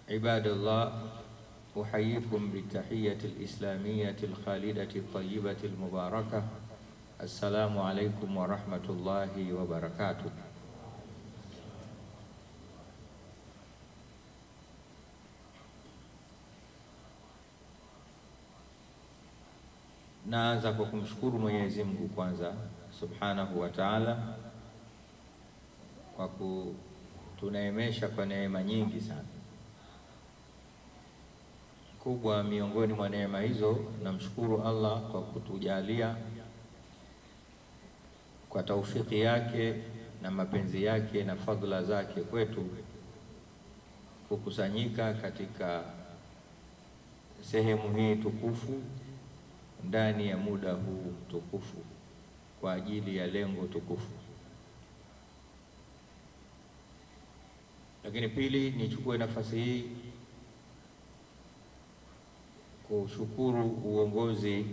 عباد الله، أحييكم بالتحية الإسلامية الخالدة الطيبة المباركة. السلام عليكم ورحمة الله وبركاته. Naanza kwa kumshukuru Mwenyezi Mungu kwanza Subhanahu wa Ta'ala kwa kutuneemesha kwa neema nyingi sana. Kubwa miongoni mwa neema hizo, namshukuru Allah kwa kutujalia kwa taufiki yake na mapenzi yake na fadhila zake kwetu kukusanyika katika sehemu hii tukufu ndani ya muda huu tukufu kwa ajili ya lengo tukufu. Lakini pili, nichukue nafasi hii kushukuru uongozi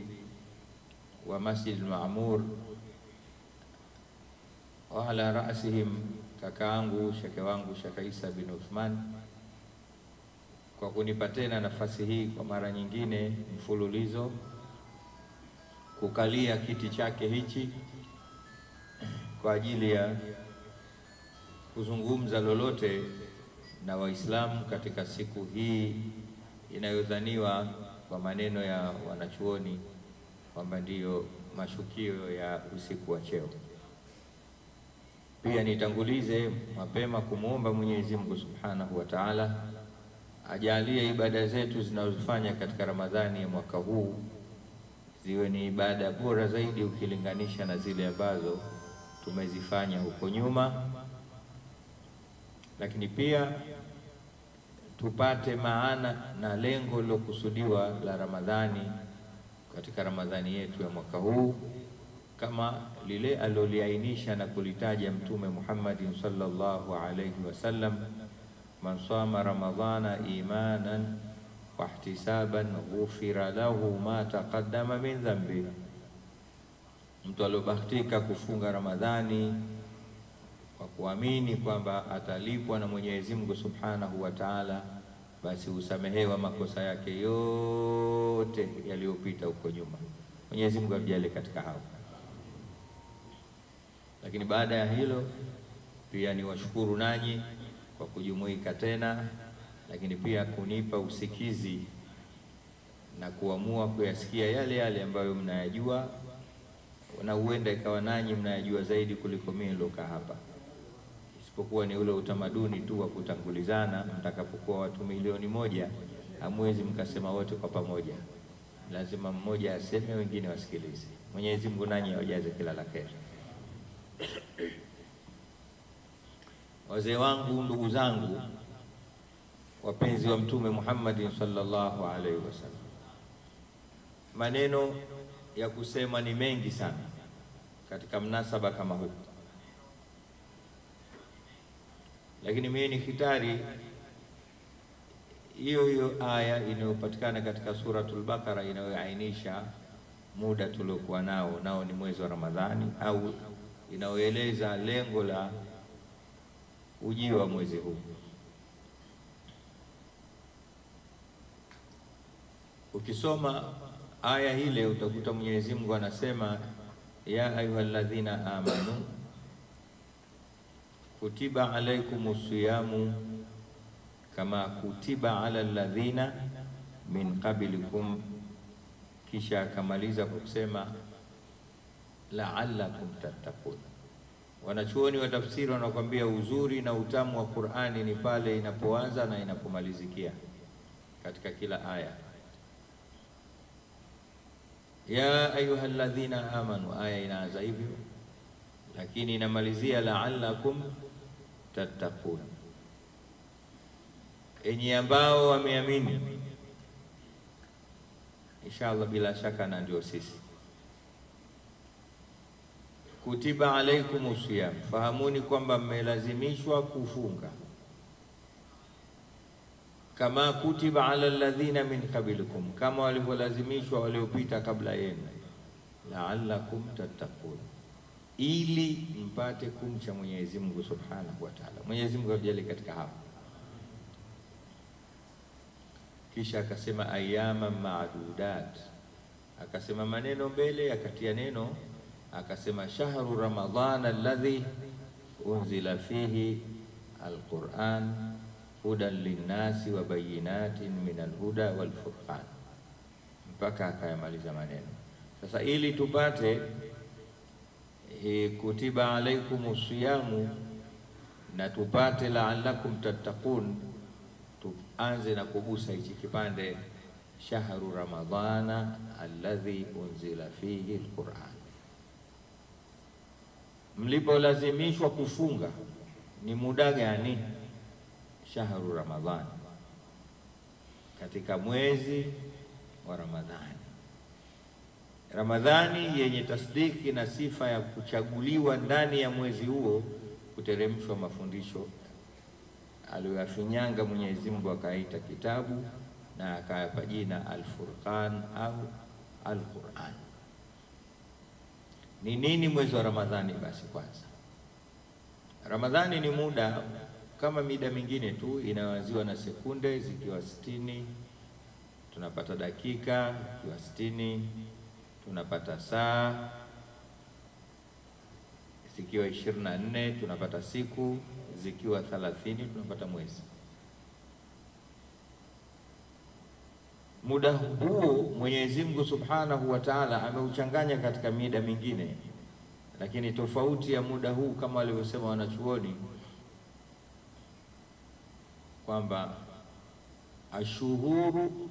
wa Masjid Maamur wa ala raasihim kakaangu shekhe wangu Sheikh Isa bin Uthman kwa kunipa tena nafasi hii kwa mara nyingine mfululizo kukalia kiti chake hichi kwa ajili ya kuzungumza lolote na Waislamu katika siku hii inayodhaniwa kwa maneno ya wanachuoni kwamba ndiyo mashukio ya usiku wa cheo. Pia nitangulize mapema kumuomba Mwenyezi Mungu Subhanahu wa Ta'ala ajalie ibada zetu zinazofanya katika Ramadhani ya mwaka huu ziwe ni ibada bora zaidi ukilinganisha na zile ambazo tumezifanya huko nyuma. Lakini pia tupate maana na lengo lilokusudiwa la Ramadhani katika Ramadhani yetu ya mwaka huu kama lile aloliainisha na kulitaja Mtume Muhammad sallallahu alayhi wasallam, man sama ramadhana imanan wa ihtisaban ghufira lahu ma taqaddama min dhanbi. Mtu aliobahatika kufunga Ramadhani kwa kuamini kwamba atalipwa na Mwenyezi Mungu Subhanahu wa Ta'ala, basi usamehewa makosa yake yote yaliyopita huko nyuma. Mwenyezi Mungu ajalie katika hao. Lakini baada ya hilo pia niwashukuru nanyi kwa kujumuika tena, lakini pia kunipa usikizi na kuamua kuyasikia yale yale ambayo mnayajua, na huenda ikawa nanyi mnayajua zaidi kuliko mimi nilokaa hapa. Isipokuwa ni ule utamaduni tu wa kutangulizana. Mtakapokuwa watu milioni moja hamwezi mkasema wote kwa pamoja, lazima mmoja aseme wengine wasikilize. Mwenyezi Mungu nanyi awajaze kila la kheri. Wazee wangu, ndugu zangu, wapenzi wa Mtume Muhammad sallallahu alaihi wasallam, maneno ya kusema ni mengi sana katika mnasaba kama huu, lakini mimi ni khitari hiyo aya inayopatikana katika suratul Baqara inayoainisha muda tuliokuwa nao ni mwezi wa Ramadhani, au inayoeleza lengo la ujio wa mwezi huu. Ukisoma aya hile utakuta Mwenyezi Mungu anasema, ya ayyuhalladhina amanu kutiba alaykumus siyamu kama kutiba ala alladhina min qablikum, kisha akamaliza kwa kusema la'allakum tattaqun. Wanachuoni wa tafsiri wanakuambia uzuri na utamu wa Qur'ani ni pale inapoanza na inapomalizikia katika kila aya. Ya ayyuhalladhina amanu, aya inaanza hivyo lakini inamalizia la'allakum tattaqun, enyi ambao wameamini. Inshallah, bila shaka na ndio sisi. Kutiba alaikumus siyam, fahamuni kwamba mmelazimishwa kufunga, kama kutiba ala alladhina min qablikum, kama walivyolazimishwa waliopita kabla yenu, la'allakum tattaqun, ili mpate kumcha Mwenyezi Mungu Subhanahu wa Ta'ala. Mwenyezi Mungu ajalie katika hapo. kisha akasema ayyama ma'dudat, akasema maneno mbele, akatia neno, akasema shahru ramadhana alladhi unzila fihi alquran hudan linnasi wa bayinatin min alhuda walfurqan, mpaka akayamaliza maneno. Sasa ili tupate kutiba alaikumus siyamu na tupate la'allakum tattaqun, tuanze na kugusa hichi kipande shahru ramadhana alladhi unzila fihi alquran. Mlipolazimishwa kufunga ni muda gani? Shahru ramadhani, katika mwezi wa Ramadhani. Ramadhani yenye tasdiki na sifa ya kuchaguliwa ndani ya mwezi huo kuteremshwa mafundisho aliyoyafinyanga Mwenyezi Mungu, akaita kitabu na akayapa jina Al-Furqan au Al-Quran. Ni nini mwezi wa Ramadhani? Basi kwanza, Ramadhani ni muda kama mida mingine tu, inaanziwa na sekunde zikiwa 60, tunapata dakika zikiwa 60, tunapata saa zikiwa 24, tunapata siku zikiwa 30, tunapata mwezi. Muda huu Mwenyezi Mungu Subhanahu wa Ta'ala ameuchanganya katika mida mingine, lakini tofauti ya muda huu kama walivyosema wanachuoni kwamba ashuhuru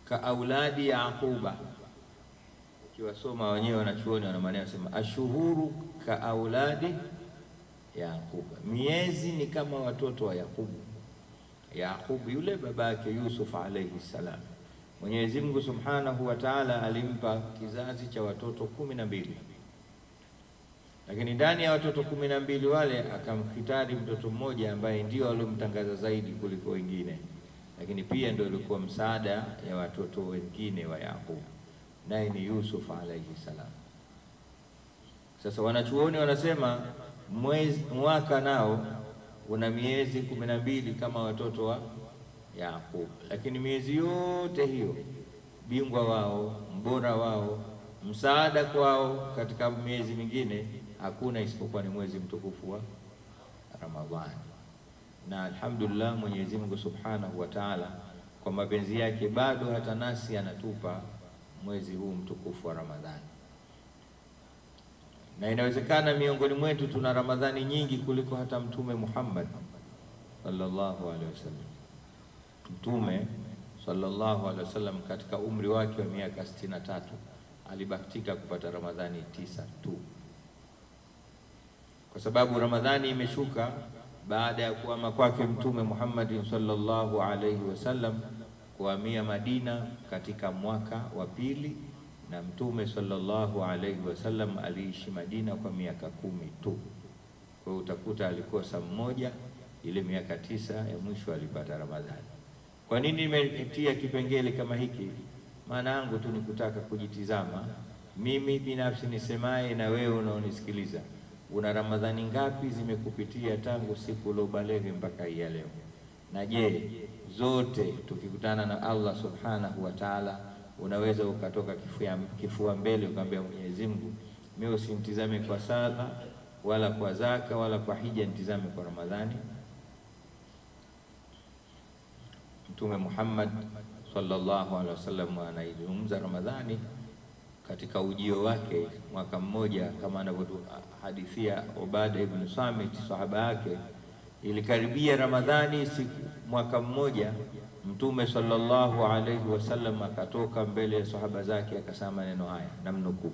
ka auladi Yaquba. Ukiwasoma wenyewe wanachuoni wana maana wanasema ashuhuru ka auladi Yaquba, miezi ni kama watoto wa Yaqubu. Yaqubu yule babake Yusuf alayhi salam, Mwenyezi Mungu Subhanahu wa Ta'ala alimpa kizazi cha watoto 12, lakini ndani ya watoto 12 wale akamkhitari mtoto mmoja ambaye ndio aliyomtangaza zaidi kuliko wengine, lakini pia ndio alikuwa msaada ya watoto wengine wa Yaqubu, naye ni Yusuf alayhi salam. Sasa wanachuoni wanasema mwaka nao una miezi 12 kama watoto wa Yaqubu, lakini miezi yote hiyo bingwa wao, mbora wao, msaada kwao katika miezi mingine hakuna isipokuwa ni mwezi mtukufu wa Ramadhani. Na alhamdulillah Mwenyezi Mungu Subhanahu wa Ta'ala kwa mapenzi yake bado hata nasi anatupa mwezi huu mtukufu wa Ramadhani. Na inawezekana miongoni mwetu tuna Ramadhani nyingi kuliko hata Mtume Muhammad sallallahu alaihi wasallam. Mtume sallallahu alaihi wasallam katika umri wake wa miaka 63 alibahatika kupata Ramadhani 9 tu, kwa sababu Ramadhani imeshuka baada ya kuhama kwake Mtume Muhammad sallallahu alaihi wasallam kuhamia Madina katika mwaka wa pili, na Mtume sallallahu alaihi wasallam aliishi Madina kwa miaka 10 tu. Kwa hiyo utakuta alikosa mmoja, ile miaka 9 ya mwisho alipata Ramadhani. Kwa nini nimetia kipengele kama hiki? Maana yangu tu ni kutaka kujitizama mimi binafsi nisemaye, na wewe unaonisikiliza, una Ramadhani ngapi zimekupitia tangu siku ulobalege mpaka hii leo? Na je, zote tukikutana na Allah Subhanahu wa Ta'ala unaweza ukatoka kifua mbele ukamwambia Mwenyezi Mungu, mimi usimtizame kwa sala wala kwa zaka wala kwa hija, nitizame kwa Ramadhani? Mtume Muhammad sallallahu alaihi wasallam anaizungumza Ramadhani katika ujio wake mwaka mmoja, kama anavyohadithia Ubada ibn Samit sahaba yake. Ilikaribia Ramadhani siku mwaka mmoja, Mtume sallallahu alaihi wasallam akatoka mbele ya sahaba zake akasema maneno haya, namnukuu: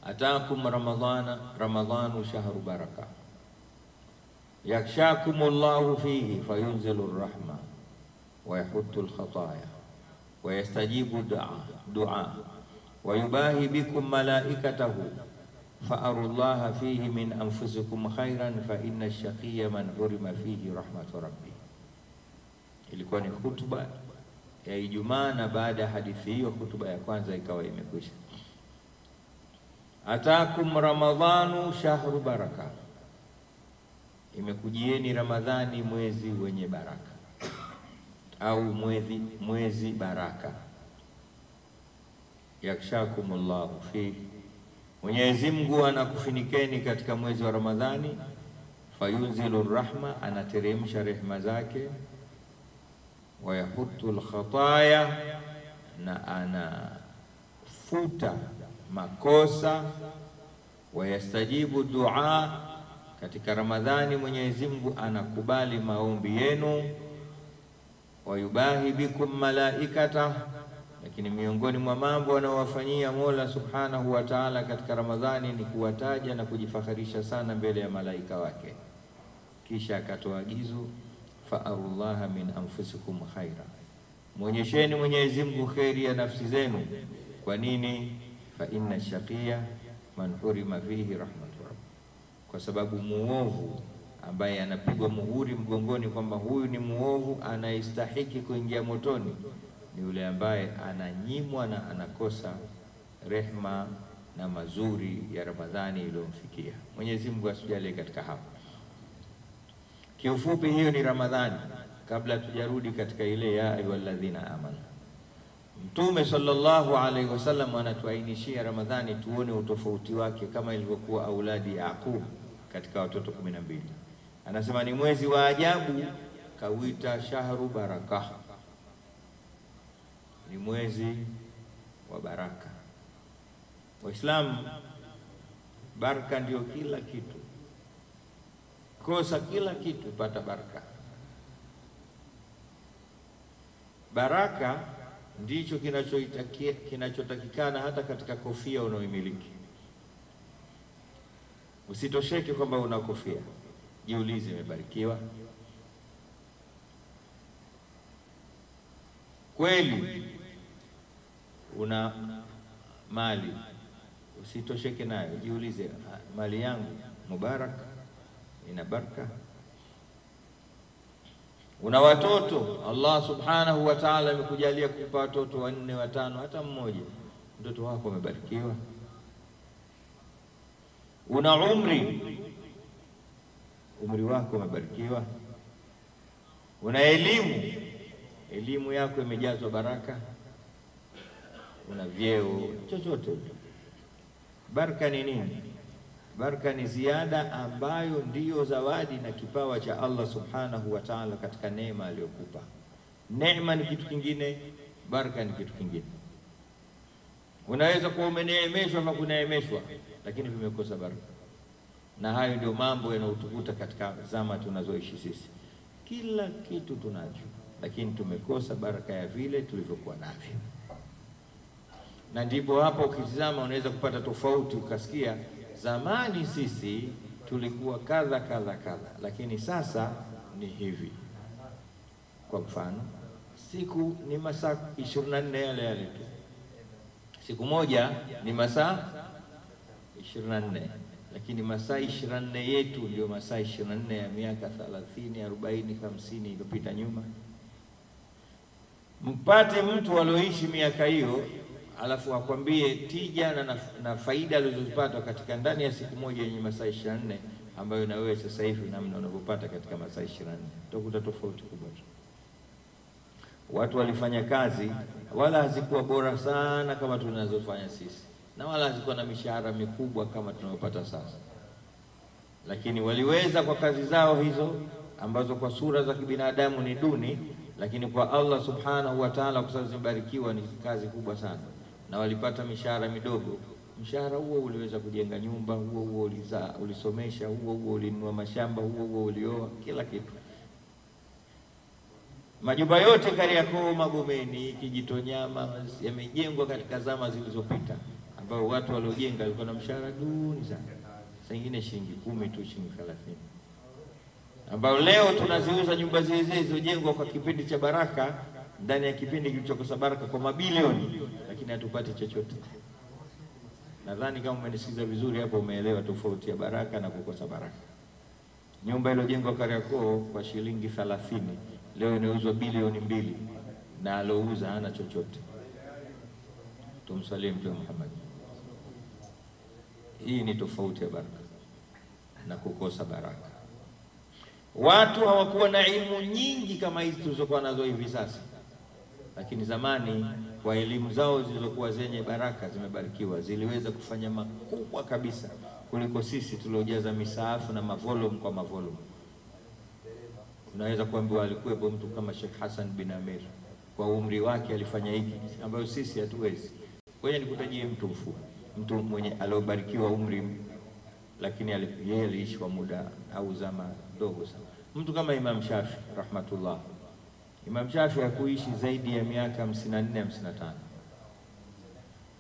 atakum ramadhanu shahru baraka yakshakumullahu fihi fayunzilu rahma wa yahuttu al-khataya wa yastajibu du'a wa yubahi bikum malaikatahu fa'arullaha fihi min anfusikum khairan fa inna ash-shaqiyya man hurima fihi rahmatu rabbi. Ilikuwa ni hutuba ya Ijumaa, na baada ya hadithi hiyo hutuba ya kwanza ikawa imekwisha. Atakum ramadhanu shahru baraka, imekujieni Ramadhani mwezi wenye baraka. au mwezi baraka. Yakshakumullahu fi, Mwenyezi Mungu anakufinikeni katika mwezi wa Ramadhani. Fayunzilu rahma, anateremsha rehema zake. Wayahutu alkhataya, na anafuta makosa. Wayastajibu dua, katika Ramadhani Mwenyezi Mungu anakubali maombi yenu. Wayubahi bikum malaikata, lakini miongoni mwa mambo anayowafanyia Mola Subhanahu wa Ta'ala katika Ramadhani ni kuwataja na kujifakharisha sana mbele ya malaika wake. Kisha akatoa agizo, fa'arullaha min anfusikum khaira, muonyesheni Mwenyezi Mungu kheri ya nafsi zenu. Kwa nini? Fa inna shaqiya man hurima fihi rahmatu rabb, kwa sababu muovu ambaye anapigwa muhuri mgongoni kwamba huyu ni muovu anayestahiki kuingia motoni ni yule ambaye ananyimwa na anakosa rehma na mazuri ya Ramadhani iliyomfikia. Mwenyezi Mungu asijalie katika hapo. Kiufupi, hiyo ni Ramadhani. Kabla tujarudi katika ile ya ayyuhalladhina amanu, Mtume sallallahu alaihi wasallam anatuainishia Ramadhani tuone utofauti wake, kama ilivyokuwa auladi Yaqub katika watoto 12. Anasema ni mwezi wa ajabu, kawita shahru barakah, ni mwezi wa baraka. Waislamu, baraka ndio kila kitu. Kosa kila kitu, pata baraka. Baraka ndicho kinachotakikana hata katika kofia unaoimiliki. Usitosheke kwamba una kofia, jiulize imebarikiwa kweli? Una mali, usitosheke nayo, jiulize, mali yangu mubarak, ina baraka? Una watoto, Allah Subhanahu wa Ta'ala amekujalia kupa watoto 4, 5, hata mmoja, mtoto wako umebarikiwa? Una umri wako umebarikiwa? Una elimu yako imejazwa baraka? Una vyeo, chochote. Baraka ni nini? Baraka ni ziada ambayo ndiyo zawadi na kipawa cha Allah Subhanahu wa Ta'ala katika neema aliyokupa. Neema ni kitu kingine, baraka ni kitu kingine. Unaweza kuwa umeneemeshwa ama kuneemeshwa, lakini vimekosa baraka. Na hayo ndio mambo yanayotukuta katika zama tunazoishi sisi. Kila kitu tunacho, lakini tumekosa baraka ya vile tulivyokuwa navyo. Na ndipo hapo ukitizama unaweza kupata tofauti, ukasikia zamani sisi tulikuwa kadha kadha kadha, lakini sasa ni hivi. Kwa mfano, siku ni masaa 24 yale tu. Siku moja ni masaa 24, lakini masaa 24 yetu ndio masaa 24 ya miaka 30, 40, 50 iliyopita nyuma. Mpate mtu alioishi miaka hiyo, alafu akwambie tija na faida alizozipata katika ndani ya siku moja yenye masaa 24 ambayo na wewe sasa hivi namna unavyopata katika masaa 24, utakuta tofauti kubwa. Watu walifanya kazi wala hazikuwa bora sana kama tunazofanya sisi, na wala hazikuwa na mishahara mikubwa kama tunayopata sasa, lakini waliweza kwa kazi zao hizo ambazo kwa sura za kibinadamu ni duni, lakini kwa Allah Subhanahu wa Ta'ala kwa sababu zimebarikiwa ni kazi kubwa sana, na walipata mishahara midogo. Mshahara huo uliweza kujenga nyumba, huo ulisomesha, huo ulinunua mashamba, huo ulioa, kila kitu. Majumba yote Kariakoo, Magomeni, Kijitonyama yamejengwa katika zama zilizopita, ambao watu waliojenga walikuwa na mshahara duni sana, saa nyingine shilingi 10 tu, shilingi 30, ambao leo tunaziuza nyumba zilizojengwa kwa kipindi cha baraka, ndani ya kipindi kilichokosa baraka, kwa mabilioni, lakini hatupati chochote. Nadhani kama umenisikiza vizuri hapo umeelewa tofauti ya baraka na kukosa baraka. Nyumba iliyojengwa Kariakoo kwa shilingi 30 leo inauzwa bilioni 2, na alouza hana chochote. Tumsalie Mtume Muhammad. Hii ni tofauti ya baraka na kukosa baraka. Watu hawakuwa na elimu nyingi kama hizi tulizokuwa nazo hivi sasa, lakini zamani kwa elimu zao zilizokuwa zenye baraka, zimebarikiwa, ziliweza kufanya makubwa kabisa kuliko sisi tuliojaza misaafu na mavolume kwa mavolume. Unaweza kuambiwa alikuwepo mtu kama Sheikh Hassan bin Amir, kwa umri wake alifanya hiki ambayo sisi hatuwezi. Ngoja nikutajie mtu mwenye aliobarikiwa umri, lakini yeye aliishi kwa muda au zama dogo sana. Mtu kama Imam Shafi rahmatullah. Imam Shafi hakuishi zaidi ya miaka 54 55.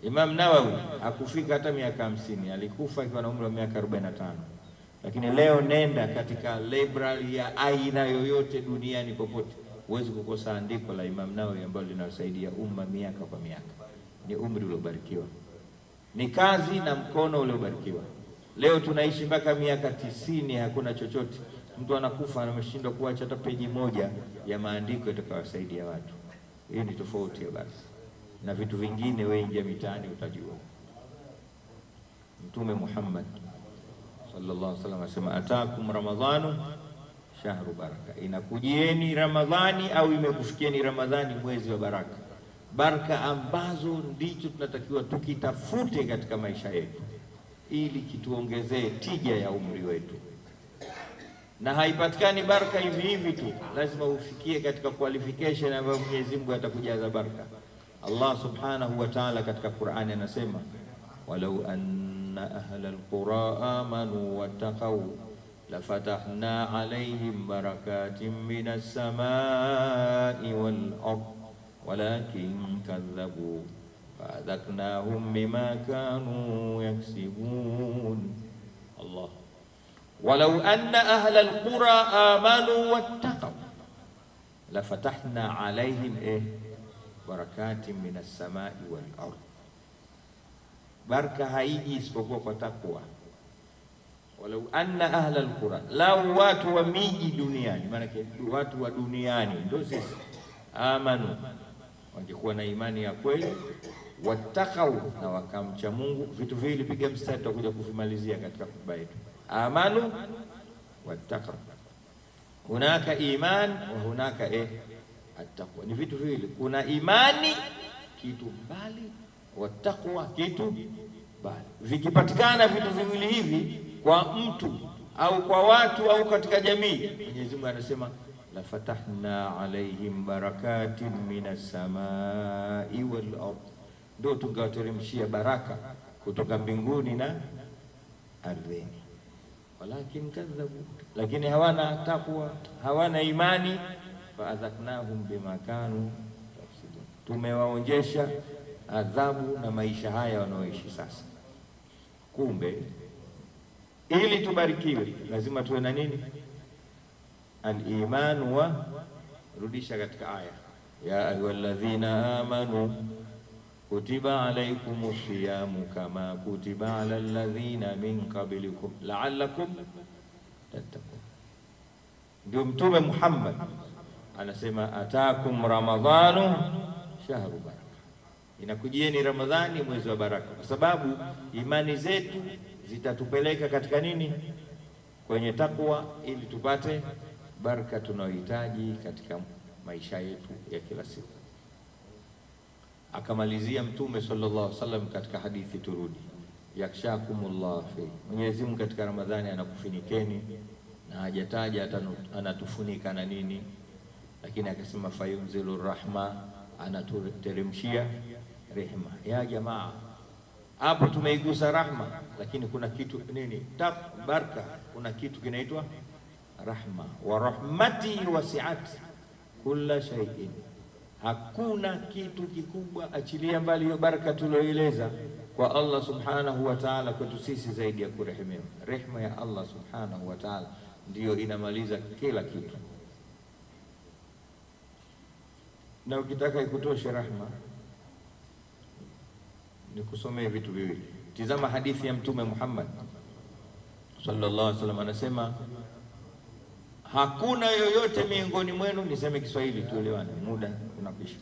Imam Nawawi hakufika hata miaka 50, alikufa akiwa na umri wa miaka 45. Lakini leo nenda katika library ya aina yoyote duniani popote, huwezi kukosa andiko la Imam Nawawi ambalo linasaidia umma miaka kwa miaka. Ni umri uliobarikiwa, ni kazi na mkono uliobarikiwa. Leo tunaishi mpaka miaka 90, hakuna chochote. Mtu anakufa ameshindwa kuacha hata peji moja ya maandiko yatakayowasaidia watu. Hiyo ni tofauti ya basi. Na vitu vingine wewe ingia mitaani utajua. Mtume Muhammad sallallahu alaihi wasallam asema atakum ramadhanu shahru baraka. Inakujieni Ramadhani au imekufikieni Ramadhani, mwezi wa baraka. Baraka ambazo ndicho tunatakiwa tukitafute katika maisha yetu ili kituongezee tija ya umri wetu. Na haipatikani baraka hivi hivi tu, lazima ufikie katika qualification ambayo Mwenyezi Mungu atakujaza baraka. Allah subhanahu wa ta'ala katika Qur'ani anasema walau anna ahla alqura amanu wattaqaw lafatahna alayhim barakatin minas samai wal ard walakin kadhabu fa'adhaqnahum bima kanu yaksibun. Allah walau anna ahla alqura amanu wattaqaw lafatahna alayhim barakatin minas samai wal ard. Baraka haiji isipokuwa kwa takwa. Walau anna ahla alqura, lau watu wa miji duniani, maana watu wa duniani ndio sisi, amanu, wangekuwa na imani ya kweli, wattaqau, na wakamcha Mungu. Vitu vile piga mstari tutakuja kuvimalizia katika hotuba yetu. Amanu wattaqau, hunaka iman wa hunaka at-taqwa. Ni vitu vile, kuna imani kitu mbali, wattaqwa kitu bali. Vikipatikana vitu viwili hivi kwa mtu au kwa watu au katika jamii, Mwenyezi Mungu anasema la fatahna alaihim barakatin minas samai wal ard, ndio tungawateremshia baraka kutoka mbinguni na ardhini. Walakin kadhabu, lakini hawana takwa, hawana imani. Faadhaknahum bima kanu yaksibun, tumewaonjesha adhabu na maisha haya wanaoishi sasa. Kumbe ili tubarikiwe lazima tuwe na nini? Al-iman wa, rudisha katika aya ya ayyuhalladhina amanu kutiba alaykumus siyamu kama kutiba alal ladhina min qablikum la'allakum tattaqun. Ndio Mtume Muhammad anasema atakum ramadhanu shahru baraka, inakujieni Ramadhani, mwezi wa baraka, kwa sababu imani zetu zitatupeleka katika nini? Kwenye takwa, ili tupate baraka tunayohitaji katika maisha yetu ya kila siku. Akamalizia Mtume sallallahu alaihi wasallam katika hadithi, turudi, yakshakumullah fi, Mwenyezi Mungu katika Ramadhani anakufunikeni, na hajataja anatufunika na nini, lakini akasema fayunzilu rahma, anatuteremshia rehema. Ya jamaa, hapo tumeigusa rahma, lakini kuna kitu nini? Baraka. Kuna kitu kinaitwa rahma. Wa rahmati wasi'at kulla shay'in, hakuna kitu kikubwa, achilia mbali hiyo baraka tulioeleza kwa Allah subhanahu wa ta'ala kwetu sisi zaidi ya kurehemewa. Rehema ya Allah subhanahu wa ta'ala ndiyo inamaliza kila kitu. Na ukitaka ikutoshe rahma, nikusomee vitu viwili. Tizama hadithi ya Mtume Muhammad sallallahu alaihi wasallam, anasema hakuna yoyote miongoni mwenu, niseme Kiswahili tuelewane, muda unakwisha.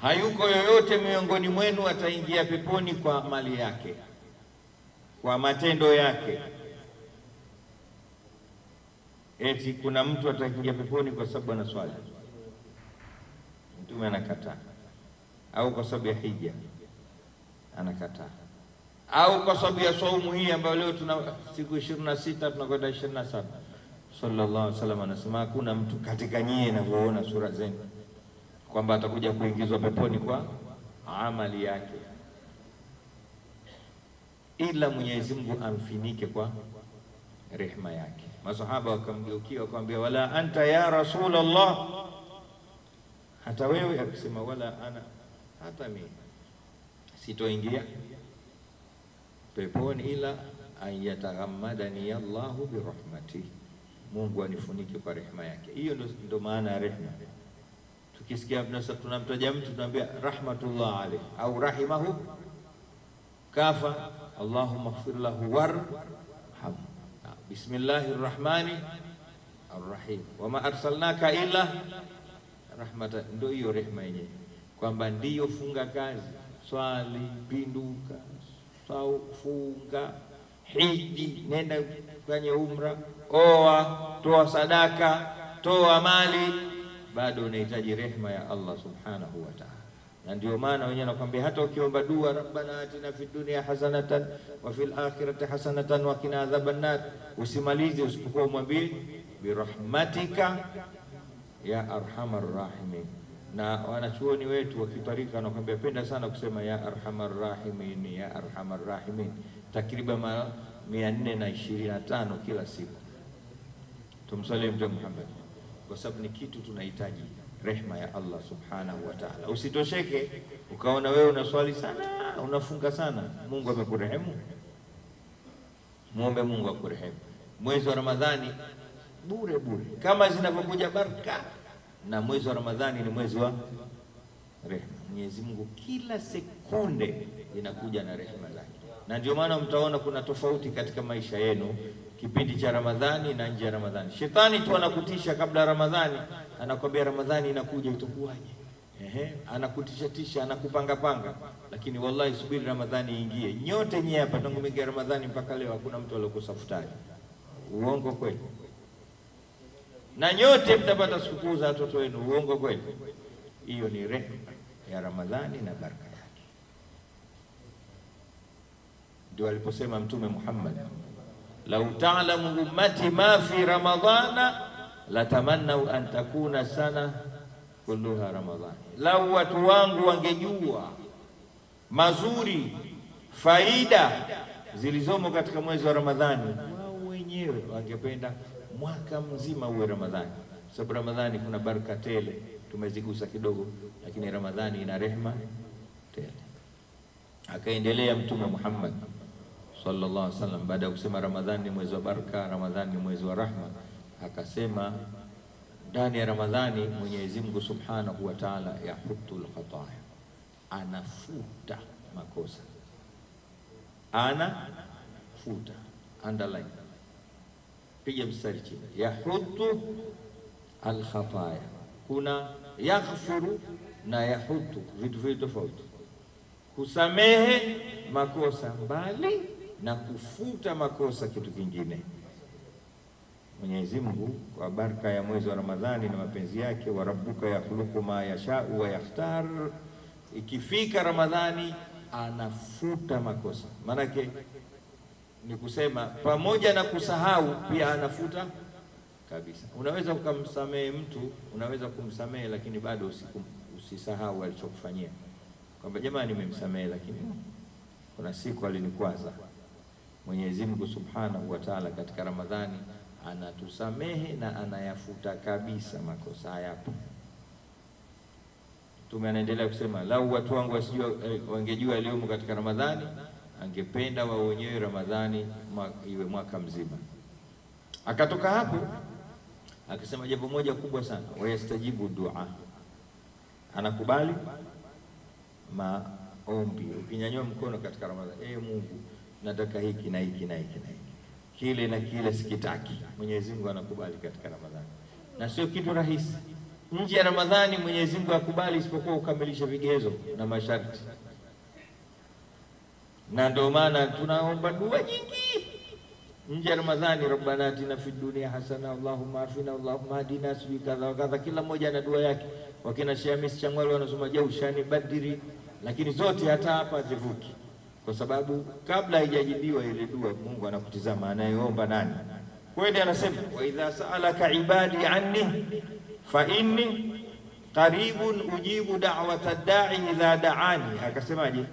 Hayuko yoyote miongoni mwenu ataingia peponi kwa mali yake, kwa matendo yake, eti kuna mtu ataingia peponi kwa sababu ana swali, Mtume anakataa. Au kwa sababu ya hija anakataa, au kwa sababu ya saumu hii ambayo leo tuna siku 26 tunakwenda 27. Sallallahu alaihi wasallam anasema hakuna mtu katika nyie anavyoona sura zenu kwamba atakuja kuingizwa peponi kwa amali yake, ila Mwenyezi Mungu amfinike kwa rehema yake. Masahaba wakamgeukia wakamwambia, wala anta ya Rasulullah, hata wewe? Akisema wala ana, hata mimi sitoingia peponi ila ayataghammadani Allahu birahmatihi, Mungu anifunike kwa rehema yake. Hiyo ndo maana ya rehema. Tukisikia tunamtaja mtu tunaambia rahmatullah alayhi au rahimahu, kafa Allahumma ighfir lahu warham, bismillahir rahmani arrahim, wama arsalnaka illa rahmatan. Ndio hiyo rehema yenyewe, kwamba ndiyo funga kazi, swali, pinduka, funga, hiji, nenda kwenye umra, oa, toa sadaka, toa mali, bado unahitaji rehema ya Allah subhanahu wa ta'ala. Na ndio maana wenyewe nakwambia hata ukiomba dua rabbana atina fid dunya hasanatan wa fil akhirati hasanatan wa qina adhaban nar, usimalize usipokuwa mwambie birahmatika ya arhamar rahimin. Na wanachuoni wetu wakitarika wanakwambia penda sana kusema ya arhamar rahimin, ya arhamar rahimin, takriban mara 425 kila siku. Tumsalie Mtume Muhammad, kwa sababu ni kitu tunahitaji rehema ya Allah subhanahu wa ta'ala. Usitosheke ukaona wewe unaswali sana, unafunga sana, Mungu amekurehemu. Muombe Mungu akurehemu. Mwezi wa Ramadhani bure bure kama zinavyokuja baraka, na mwezi wa Ramadhani ni mwezi wa rehema. Mwenyezi Mungu kila sekunde inakuja na rehema zake, na ndio maana mtaona kuna tofauti katika maisha yenu kipindi cha Ramadhani na nje ya Ramadhani. Shetani tu anakutisha kabla Ramadhani, anakwambia Ramadhani inakuja itakuwaje, anakutisha tisha, anakupanga panga, lakini wallahi subiri Ramadhani iingie. Nyote nyie hapa tangu mwingia Ramadhani mpaka leo hakuna mtu aliyokosa futari. Uongo kweli? Na nyote mtapata sikukuu za watoto wenu. Uongo kweli? Hiyo ni rehema ya Ramadhani na baraka yake. Ndio aliposema Mtume Muhammad, lau ta'lamu ummati ma fi ramadhana latamannau an takuna sana kulluha ramadhani. Lau watu wangu wangejua mazuri, faida zilizomo katika mwezi wa Ramadhani, wao wenyewe wangependa mwaka mzima uwe Ramadhani. Sababu Ramadhani kuna baraka tele, tumezigusa kidogo, lakini Ramadhani ina rehema tele. Akaendelea Mtume Muhammad sallallahu alaihi wasallam, baada ya kusema Ramadhani ni mwezi wa baraka, Ramadhani ni mwezi wa rahma, akasema ndani ya Ramadhani Mwenyezi Mungu subhanahu wa ta'ala yahutul khataya, anafuta makosa. Anafuta, underline, piga mstari chini, yahutu al khataya. Kuna yaghfiru na yahutu, vitu viwili tofauti. Kusamehe makosa mbali na kufuta makosa kitu kingine. Mwenyezi Mungu kwa baraka ya mwezi wa Ramadhani na mapenzi yake, wa rabbuka yakhluqu ma yasha'u wa yakhtar, ikifika Ramadhani anafuta makosa. Maanake ni kusema pamoja na kusahau pia anafuta kabisa. Unaweza ukamsamehe mtu, unaweza kumsamehe lakini bado usisahau alichokufanyia, kwamba jamani nimemsamehe lakini kuna siku alinikwaza. Mwenyezi Mungu subhanahu wa ta'ala katika Ramadhani anatusamehe na anayafuta kabisa makosa hayapo. Mtume anaendelea kusema, lau watu wangu wangejua yaliyomo katika Ramadhani, angependa wao wenyewe Ramadhani iwe mwaka mzima. Akatoka hapo akasema jambo moja kubwa sana, wayastajibu dua, anakubali maombi. Ukinyanyua mkono katika Ramadhani, Mungu nataka hiki na hiki na hiki na hiki, kile na kile sikitaki, Mwenyezi Mungu anakubali katika Ramadhani. Na sio kitu rahisi. Nje ya Ramadhani Mwenyezi Mungu akubali isipokuwa ukamilisha vigezo na masharti. Na ndio maana tunaomba dua nyingi nje ya Ramadhani, rabbana atina fid dunya hasana, allahumma afina, allahumma hadina, sijui kadha wa kadha. Kila mmoja ana dua yake. Wakina Shamis Changwalo wanasoma jaushani badiri, lakini zote hata hapa zivuki, kwa sababu kabla haijajibiwa ile dua Mungu anakutizama anayeomba nani. Kweli anasema wa idha sa'alaka ibadi anni fa inni qaribun ujibu da'wata da'i idha da'ani. Akasemaje?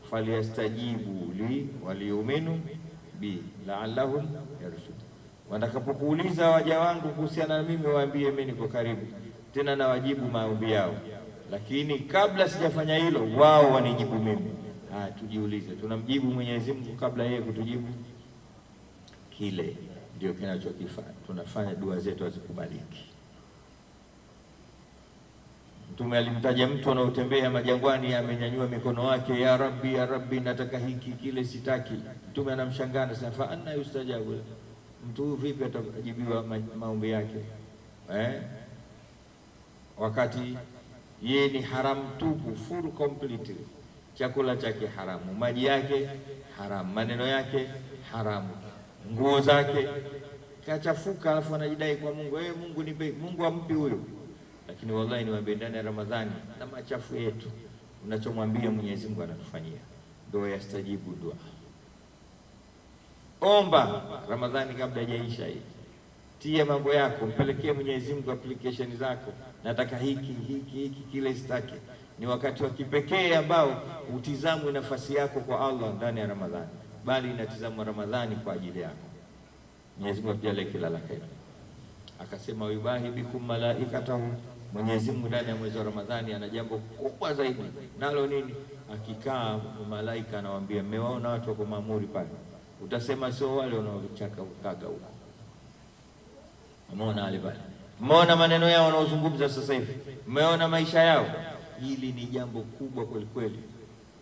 Falyastajibu li waliyuminu bi la'allahum yarshud. Watakapokuuliza waja wangu kuhusiana na mimi, waambie mimi niko karibu, tena na wajibu maombi yao, lakini kabla sijafanya hilo wao wanijibu mimi. Tujiulize, tunamjibu Mwenyezi Mungu kabla yeye kutujibu? Kile ndio kinachokifanya tunafanya dua zetu hazikubaliki. Mtume alimtaja mtu anaotembea majangwani, amenyanyua mikono wake, ya Rabbi, nataka hiki kile sitaki. Mtume anamshangaa anasema, fa anna yustajabu, mtu vipi atajibiwa maombi yake wakati yeye ni haramu tupu, full complete. Chakula chake haramu, maji yake haramu, maneno yake haramu, nguo zake kachafuka, alafu anajidai kwa Mungu, Mungu nipe. Mungu ampi huyo. Lakini wallahi niwaambie, ndani ya Ramadhani na machafu yetu, unachomwambia Mwenyezi Mungu anatufanyia. Ndio yastajibu dua. Omba Ramadhani kabla haijaisha hii. Tia mambo yako, mpelekee Mwenyezi Mungu application zako. Nataka hiki kile sitaki. Ni wakati wa kipekee ambao utizamwe nafasi yako kwa Allah ndani ya Ramadhani, bali inatizamwa Ramadhani kwa ajili yako. Mwenyezi Mungu ajalie kila la kheri. Akasema yubahi bikum malaikatahu, Mwenyezi Mungu ndani ya mwezi wa Ramadhani ana jambo kubwa zaidi. Nalo nini? Akikaa malaika anawaambia, mmewaona watu wako maamuri pale? Utasema sio wale wanaochaka ukaga huko. Umeona wale pale? Umeona maneno yao wanaozungumza sasa hivi? Umeona maisha yao? Hili ni jambo kubwa kweli kweli.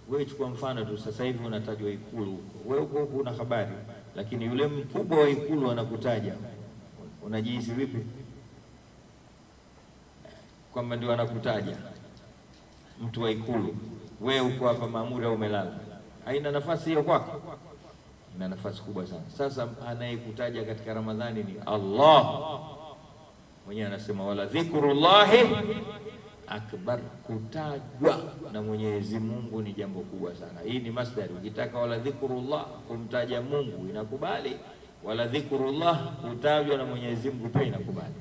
Wewe chukua mfano tu, sasa hivi unatajwa Ikulu huko. Wewe huko una habari, lakini yule mkubwa wa Ikulu anakutaja. Unajihisi vipi? Kwamba ndio anakutaja mtu wa Ikulu. Wewe uko hapa maamuri au umelala? Haina nafasi hiyo kwako? Ina nafasi kubwa sana. Sasa anayekutaja katika Ramadhani ni Allah. Mwenyewe anasema wala dhikrullahi akbar. Kutajwa na Mwenyezi Mungu ni jambo kubwa sana. Hii ni masdari. Ukitaka wala dhikrullah, kumtaja Mungu inakubali. Wala dhikrullah, kutajwa na Mwenyezi Mungu pia inakubali.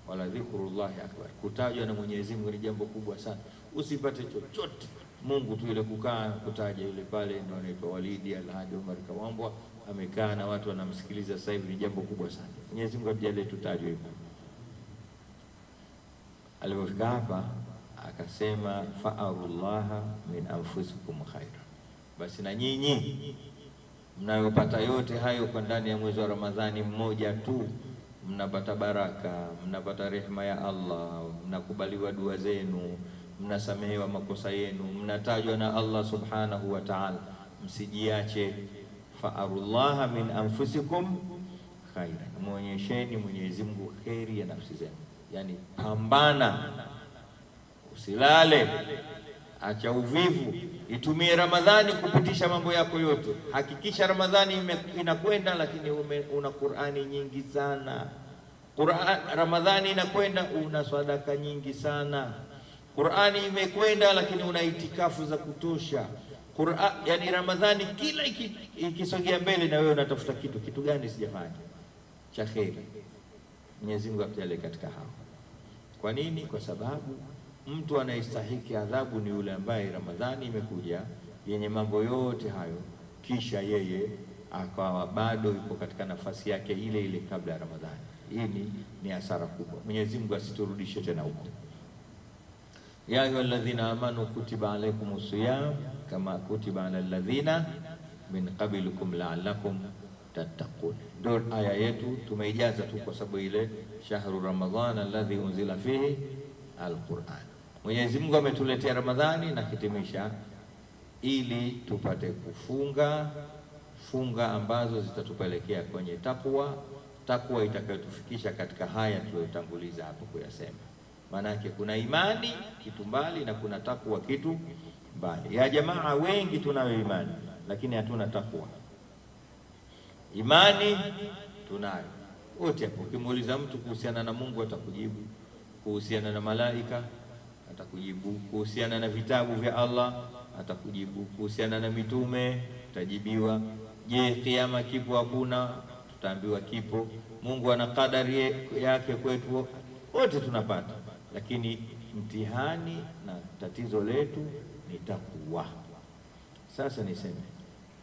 Wala dhikrullahi akbar, kutajwa na Mwenyezi Mungu ni jambo kubwa sana. Usipate chochote Mungu tu ile kukaa kutaja yule pale, ndio anaitwa Walidi Alhadi Omar Kawambwa, amekaa na watu wanamsikiliza sasa hivi, ni jambo kubwa sana. Mwenyezi Mungu atujalie tutajwe hivyo. Alipofika hapa akasema fa'arullaha min anfusikum khaira. Basi na nyinyi mnayopata yote hayo kwa ndani ya mwezi wa Ramadhani mmoja tu, mnapata baraka, mnapata rehema ya Allah, mnakubaliwa dua zenu, mnasamehewa makosa yenu, mnatajwa na Allah subhanahu wa ta'ala. Msijiache. Fa'arullaha min anfusikum khaira, muonyesheni Mwenyezi Mungu khairi ya nafsi zenu. Yani pambana, usilale, acha uvivu, itumie Ramadhani kupitisha mambo yako yote. Hakikisha Ramadhani inakwenda, lakini una Qur'ani nyingi sana. Ramadhani inakwenda, una sadaka nyingi sana. Qur'ani imekwenda, lakini una itikafu za kutosha. Yani Ramadhani kila ikisogea mbele na wewe unatafuta kitu gani sijafanya cha kheri. Mwenyezi Mungu atujalie katika hao. Kwa nini? Kwa sababu mtu anayestahiki adhabu ni yule ambaye Ramadhani imekuja yenye mambo yote hayo, kisha yeye akawa bado yuko katika nafasi yake ile ile kabla ya Ramadhani. Hii ni hasara kubwa. Mwenyezi Mungu asiturudishe tena huko. Ya ayyuhalladhina amanu kutiba alaykumus siyam kama kutiba alal ladhina min qablikum la'allakum tattaqun. Ndio aya yetu tumeijaza tu kwa sababu ile shahru ramadhana alladhi unzila fihi alquran. Mwenyezi Mungu ametuletea Ramadhani na hitimisha ili tupate funga ambazo zitatupelekea kwenye takwa itakayotufikisha katika haya tuliyotanguliza hapo kuyasema. Maana yake kuna imani kitu mbali na kuna takwa kitu mbali. Ya jamaa wengi tunayo imani lakini hatuna takwa. imani tunayo wote hapo. Ukimuuliza mtu kuhusiana na Mungu atakujibu, kuhusiana na malaika atakujibu, kuhusiana na vitabu vya Allah atakujibu, kuhusiana na mitume utajibiwa. Je, kiyama kipo? Hakuna, tutaambiwa kipo. Mungu ana kadari yake kwetu, wote tunapata. Lakini mtihani na tatizo letu ni takwa. Sasa niseme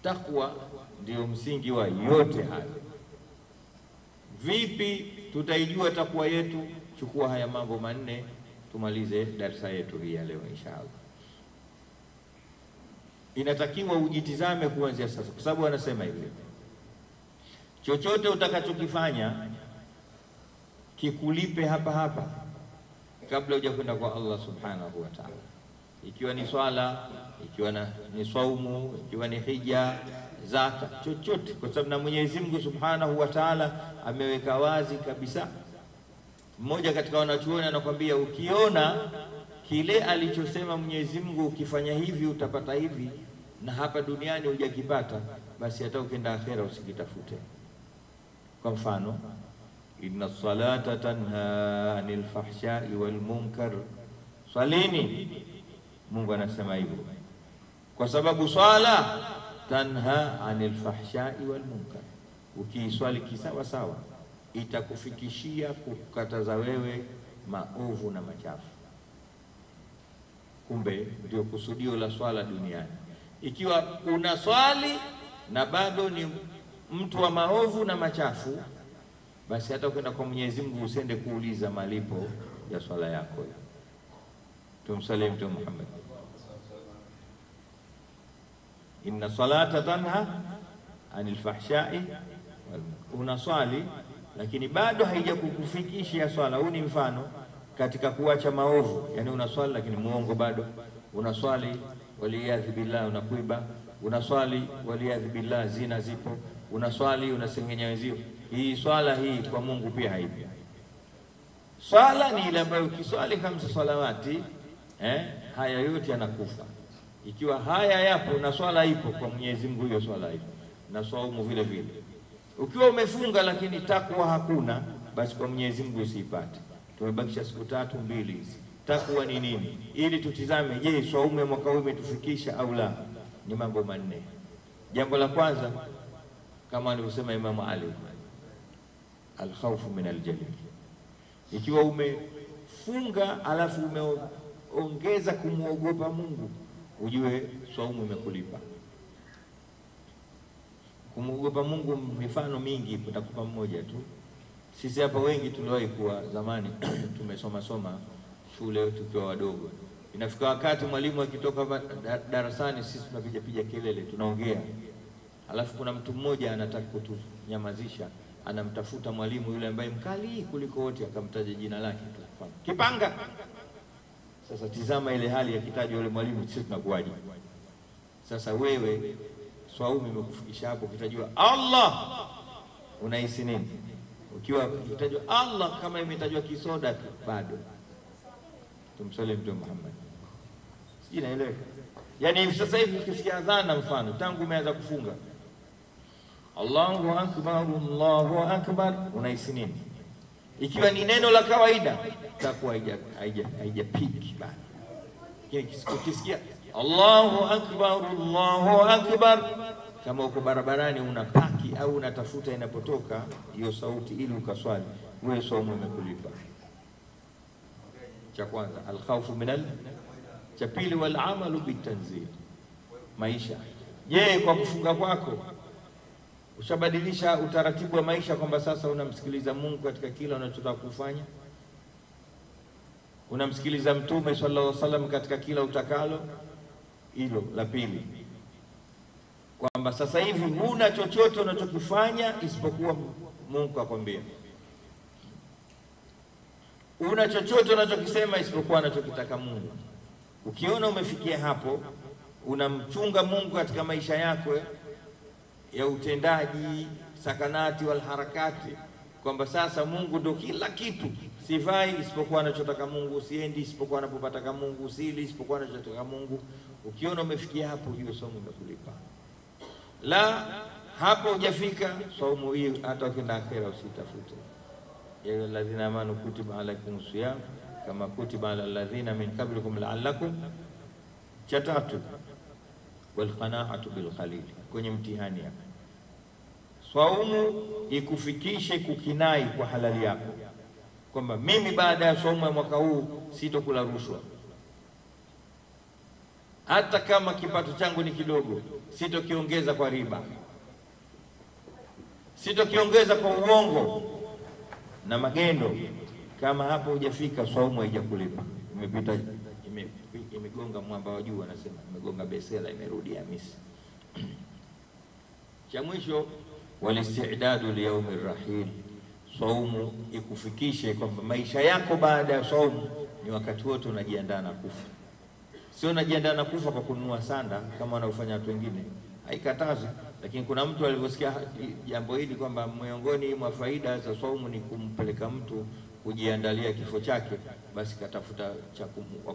takwa ndio msingi wa yote haya. Vipi tutaijua takwa yetu? Chukua haya mambo manne tumalize darasa yetu hii ya leo inshallah. Inatakiwa ujitizame kuanzia sasa, kwa sababu anasema hivi, chochote utakachokifanya kikulipe hapa hapa kabla hujakwenda kwa Allah subhanahu wa ta'ala. Ikiwa ni swala, ikiwa ni saumu, ikiwa ni hija, zaka, chochote, kwa sababu na Mwenyezi Mungu subhanahu wa ta'ala ameweka wazi kabisa. Mmoja katika wanachuoni anakuambia, ukiona kile alichosema Mwenyezi Mungu ukifanya hivi utapata hivi, na hapa duniani hujakipata, basi hata ukienda akhera usikitafute. Kwa mfano, inna salata tanha anil fahsha'i wal munkar, salini. Mungu anasema hivyo kwa sababu swala tanha anil fahsha'i wal munkar, ukiiswali kisawa sawa itakufikishia kukataza wewe maovu na machafu. Kumbe ndio kusudio la swala duniani. Ikiwa una swali na bado ni mtu wa maovu na machafu, basi hata ukienda kwa Mwenyezi Mungu usiende kuuliza malipo ya swala yako. Tumsalie Mtume Muhammad, inna salata tanha anil fahsha'i. Una swali lakini bado haijakukufikishia swala. Huu ni mfano katika kuacha maovu. Yani una swali lakini muongo bado, una swali waliyadhi billah unakuiba, una swali waliyadhi billah zina zipo, una swali unasengenya wenzio. Hii swala hii kwa Mungu pia haipo. Swala ni ile ambayo ukiswali 5 salawati haya yote yanakufa. Ikiwa haya yapo na swala ipo, kwa Mwenyezi Mungu hiyo swala ipo, na saumu vile vile. Ukiwa umefunga lakini takwa hakuna, basi kwa Mwenyezi Mungu usipate. Tumebakisha siku 3 mbili hizi. Takwa ni nini? Ili tutizame, je, saumu ya mwaka huu imetufikisha au la? Ni mambo manne. Jambo la kwanza, kama alivyosema Imam Ali, al-khawfu min al-jalil. Ikiwa umefunga alafu umeongeza kumuogopa Mungu, ujue saumu imekulipa. Kumuogopa Mungu, mifano mingi, nitakupa mmoja tu. Sisi hapa wengi tuliwahi kuwa zamani tumesoma shule tukiwa wadogo. Inafika wakati mwalimu akitoka darasani, sisi tunapiga kelele, tunaongea. Alafu kuna mtu mmoja anataka kutunyamazisha, anamtafuta mwalimu yule ambaye mkali kuliko wote, akamtaja jina lake tu, Kipanga. Sasa tizama ile hali ya kitaji yule mwalimu, sisi tunakuaje? Sasa wewe swaumu imekufikisha hapo, kitajua Allah, unahisi nini? Ukiwa kitajua Allah kama imetajwa kisoda tu bado. Tumsalie Mtume Muhammad. Sijui naelewa. Yani sasa hivi ukisikia adhana, mfano tangu umeanza kufunga, Allahu akbar, Allahu akbar, unahisi nini? Ikiwa ni neno la kawaida, takuwa haijapiki bado. Ukisikia Allahu akbar, Allahu akbar, kama uko barabarani unapaki au unatafuta inapotoka hiyo sauti ili ukaswali, wewe saumu imekulipa. Cha kwanza al-khawfu minal, cha pili wal amalu bitanzil, maisha. Je, kwa kufunga kwako ushabadilisha utaratibu wa maisha, kwamba sasa unamsikiliza Mungu katika kila unachotaka kufanya? Unamsikiliza Mtume sallallahu alaihi wasallam katika kila utakalo? Hilo la pili, kwamba sasa hivi huna chochote unachokifanya isipokuwa Mungu akwambia. Una chochote unachokisema isipokuwa anachokitaka Mungu. Ukiona umefikia hapo, unamchunga Mungu katika maisha yako ya utendaji, sakanati wal harakati, kwamba sasa Mungu ndo kila kitu. Sivai isipokuwa anachotaka Mungu, siendi isipokuwa anapopataka Mungu, sili isipokuwa anachotaka Mungu. Ukiona umefikia hapo, hiyo somo imekulipa. La hapo hujafika, saumu hii hata ukienda akhera usitafute. Ya ayyuhalladhina amanu kutiba alaykumus siyam kama kutiba alal ladhina min qablikum la'allakum. Cha tatu, wal qana'atu bil qalil, kwenye mtihani hapa saumu ikufikishe kukinai kwa halali yako, kwamba mimi baada ya saumu ya mwaka huu sitokula rushwa, hata kama kipato changu ni kidogo, sitokiongeza kwa riba, sitokiongeza kwa uongo na magendo. Kama hapo hujafika, saumu haijakulipa, imepita, imegonga mwamba wa juu, anasema imegonga besela, imerudi Hamisi. Cha mwisho, walistidadu liyaumi rahil, saumu ikufikishe kwamba maisha yako baada ya saumu ni wakati wote unajiandaa na kufa. Sio unajiandaa na kufa kwa kununua sanda kama wanaofanya watu wengine, haikatazi. Lakini kuna mtu alivyosikia jambo hili kwamba miongoni mwa faida za saumu ni kumpeleka mtu kujiandalia kifo chake, basi katafuta cha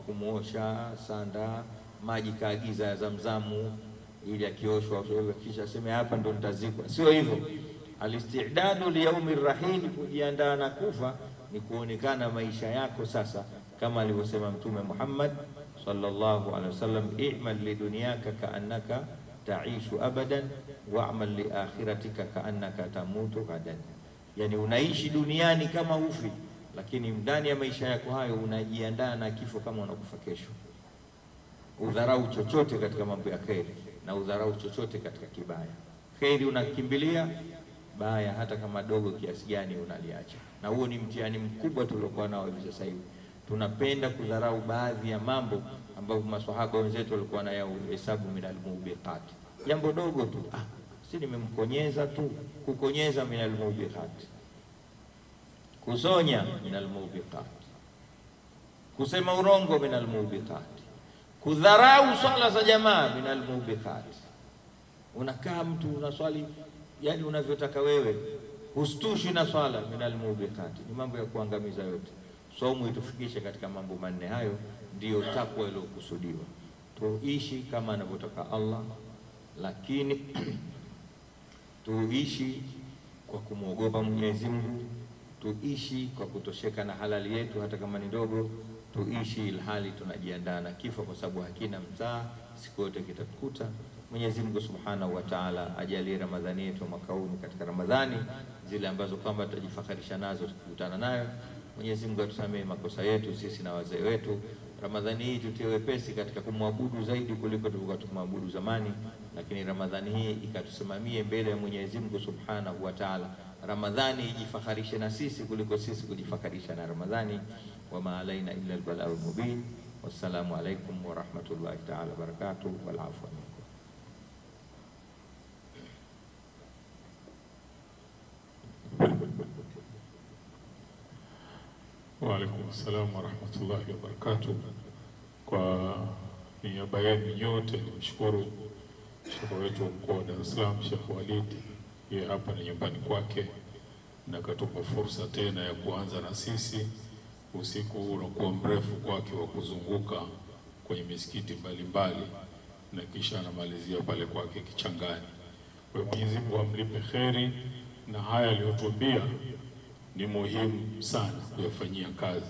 kumuosha sanda, maji kaagiza ya Zamzamu ili akioshwa kisha aseme hapa ndo nitazikwa. Sio hivyo. Alistidadu liyaumi rahil, kujiandaa na kufa ni kuonekana maisha yako sasa, kama alivyosema Mtume Muhammad sallallahu alaihi wasallam, i'mal lidunyaka ka'annaka ta'ishu abadan wa'mal li akhiratika ka'annaka tamutu gadan. Yani unaishi duniani kama hufi, lakini ndani ya maisha yako hayo unajiandaa na kifo kama unakufa kesho. Udharau chochote katika mambo ya kheri na udharau chochote katika kibaya. Kheri unakimbilia, baya hata kama dogo kiasi gani unaliacha. Na huo ni mtihani mkubwa tuliokuwa nao hivi sasa hivi. Tunapenda kudharau baadhi ya mambo ambayo maswahaba wenzetu walikuwa na yao hesabu minal mubiqat. Jambo dogo tu, si nimemkonyeza tu. Kukonyeza minal mubiqat, kusonya minal mubiqat, kusema urongo minal mubiqat, kudharau swala za jamaa minal mubiqat. Unakaa mtu unaswali yani unavyotaka wewe, hustushi na swala minal mubiqat, ni mambo ya kuangamiza yote. Saumu itufikishe katika mambo manne hayo, ndiyo takwa iliyokusudiwa. Tuishi kama anavyotaka Allah, lakini tuishi kwa kumwogopa Mwenyezi Mungu, tuishi kwa kutosheka na halali yetu hata kama ni ndogo, tuishi ilhali tunajiandaa na kifo, kwa sababu hakina mtaa, siku yote kitatukuta. Mwenyezi Mungu Subhanahu wa Ta'ala ajalie Ramadhani yetu mwaka huu katika Ramadhani zile ambazo kwamba tutajifakharisha nazo tukikutana nayo. Mwenyezi Mungu atusamee makosa yetu sisi na wazee wetu. Ramadhani hii tutie wepesi katika kumwabudu zaidi kuliko tulikuwa tukimwabudu zamani, lakini Ramadhani hii ikatusimamie mbele ya Mwenyezi Mungu Subhanahu wa Ta'ala. Ramadhani ijifakharishe na sisi kuliko sisi kujifakharisha na Ramadhani. Wama alaina illa al-balagul mubin. Wassalamu alaikum wa rahmatullahi ta'ala wa barakatuh wal afwa minkum. Wa alaikum assalam wa rahmatullahi wa barakatuh. Kwa niaba yenu nyote nimshukuru Sheikh wetu mkuu wa Dar es Salaam, Sheikh Walid. Yeye hapa ni nyumbani kwake na katupa fursa tena ya kuanza na sisi. Usiku huu unakuwa mrefu kwake wa kuzunguka kwenye misikiti mbalimbali na kisha anamalizia pale kwake Kichangani. Kwa Mwenyezi Mungu amlipe kheri, na haya aliyotuambia ni muhimu sana kuyafanyia kazi,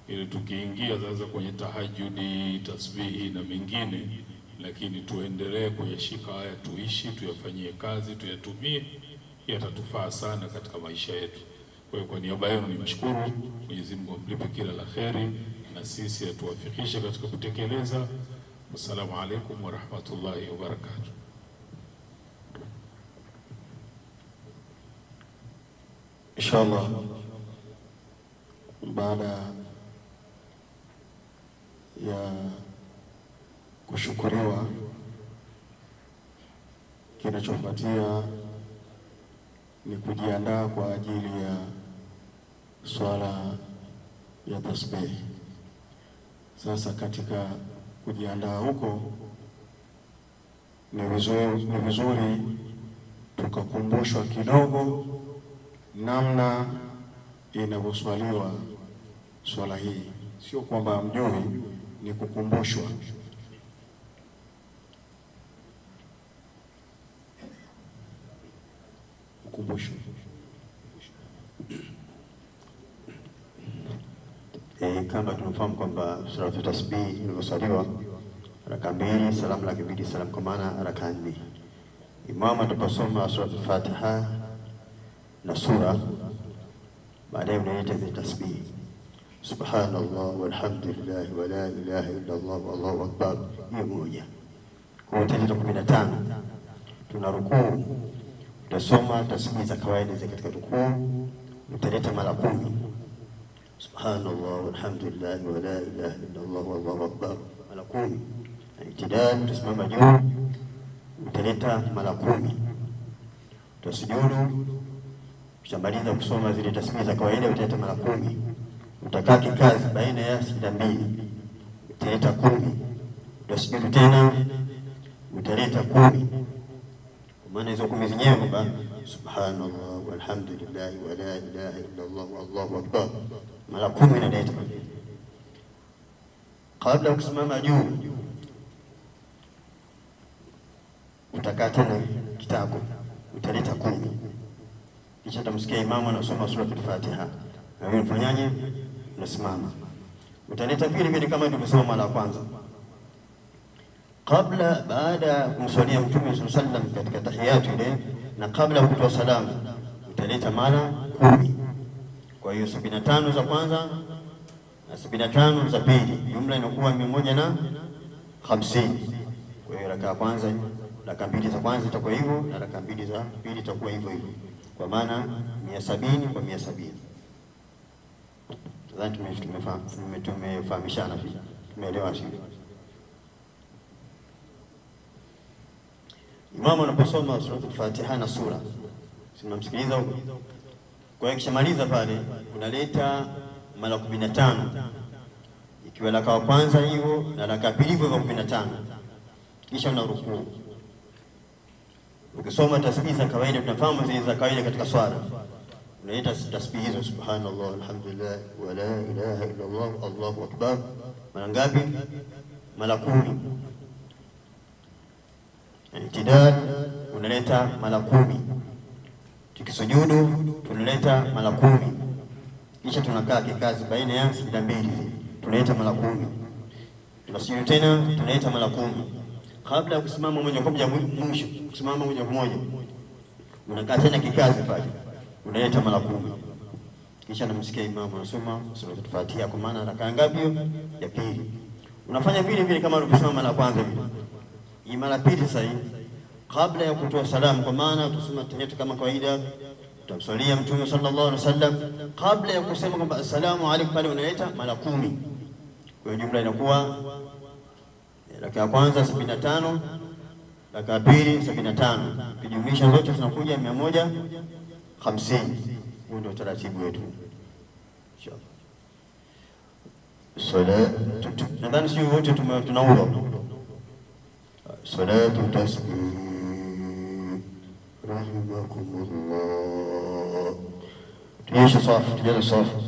ili tukiingia sasa kwenye tahajjudi, tasbihi na mengine, lakini tuendelee kuyashika haya, tuishi, tuyafanyie kazi, tuyatumie, yatatufaa sana katika maisha yetu. Kwa niaba yenu nimshukuru, Mwenyezi Mungu amlipe kila la kheri na sisi atuwafikishe katika kutekeleza. Wassalamu alaikum wa rahmatullahi wa barakatuh. Inshallah, baada ya kushukuriwa, kinachofuatia ni kujiandaa kwa ajili ya swala ya tasbih. Sasa katika kujiandaa huko ni vizuri tukakumbushwa kidogo namna inavyoswaliwa swala hii. Sio kwamba mjui, ni kukumbushwa. ukumbusho. Kama tunafahamu kwamba suratu tasbih ilivyosaliwa raka 2, salamu lake 2, salamu kwa maana raka 4. Imamu ataposoma suratu Fatiha na sura, baadaye unaleta zile tasbih subhanallah walhamdulillah wa la ilaha illa Allah wallahu akbar, hiyo moja. Kwa hiyo tena 15 tuna rukuu, utasoma tasbih za kawaida za katika rukuu, utaleta mara 10 subhanallah walhamdulillah wa la ilaha illa Allah wallahu akbar mara 10. Itidal utasimama juu, utaleta mara 10. Utasujudu, ukishamaliza kusoma zile tasbih za kawaida utaleta mara 10. Utakaa kikazi baina ya sijda 2, utaleta 10. Utasujudu tena, utaleta 10. Kwa maana hizo 10 zenyewe kwamba subhanallah walhamdulillah wa la ilaha illa Allah wallahu akbar mara 10 inaleta. Kabla kusimama juu utakaa tena kitako, utaleta 10. Kisha tamsikia imamu anasoma sura al-Fatiha, na wewe ufanyaje? Unasimama, utaleta vile vile kama tulivyosoma mara ya kwanza. Kabla baada kumswalia Mtume sallallahu alaihi wasallam katika tahiyatu ile, na kabla kutoa salamu utaleta mara 10. Kwa hiyo 75 za kwanza na 75 za pili, jumla inakuwa 150. Kwa hiyo raka kwanza, raka 2 za kwanza itakuwa hivyo, na raka 2 za pili itakuwa hivyo hivyo, kwa maana 170 kwa 170. Nadhani tumefahamishana pia, tumeelewa sio? Imamu anaposoma sura al-Fatiha na sura, simamsikiliza huko. Kwa hiyo kishamaliza pale unaleta mara 15, ikiwa raka ya kwanza hivyo na raka pili hivyo 15. Kisha unarukuu. Ukisoma tasbih za kawaida, tunafahamu zile za kawaida katika swala, unaleta tasbih hizo subhanallah alhamdulillah wa la ilaha illa Allah Allahu akbar mara ngapi? Mara 10. Itidal unaleta mara 10. Tukisujudu tunaleta mara 10. Kisha tunakaa kikazi baina ya sijda 2, tunaleta mara 10. Tunasujudu tena, tunaleta mara 10. Kabla ya kusimama moja kwa moja mwisho, kusimama moja kwa moja, unakaa tena kikazi pale, unaleta mara 10. Kisha namsikia imamu anasoma sura al-Fatiha, kwa maana raka ngapi? Ya pili. Unafanya vile vile kama ulivyosoma mara kwanza vile. Hii mara pili sasa hii, kabla ya kutoa salamu, kwa maana tusoma tahiyatu kama kawaida, tutamswalia Mtume sallallahu alaihi wasallam. Kabla ya kusema kwamba assalamu alaykum, pale unaleta mara 10. Kwa hiyo jumla inakuwa raka ya kwanza 75, raka ya pili 75, kijumlisha zote zinakuja 150. Huo ndio taratibu wetu inshallah. Swala nadhani sio wote tunaomba salatu tasbih rahimakumullah. Tunyeshe safu, tujaze safu.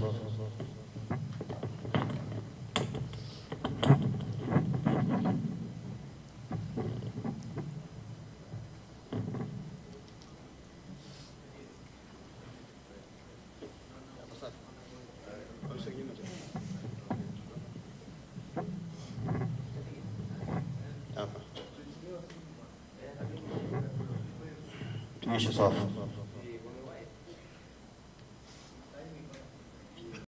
Tunyeshe safu.